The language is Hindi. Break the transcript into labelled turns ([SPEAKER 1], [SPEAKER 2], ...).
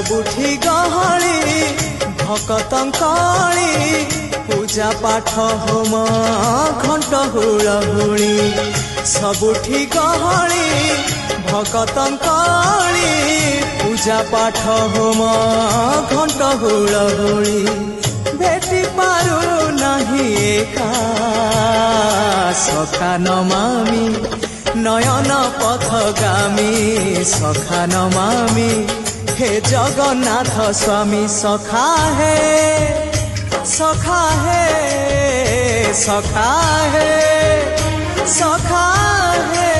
[SPEAKER 1] सबुठी गहली भकतंकली पूजा पाठ होम घंट हुलहुली सबुठी गहली भकतंकली पूजा पाठ होम घंट हुलहुली भेटी पारु नहीं एका सखा नमामि नयन पथगामी सखा नमामि हे जगन्नाथ स्वामी सखा है सखा है सखा है सखा है।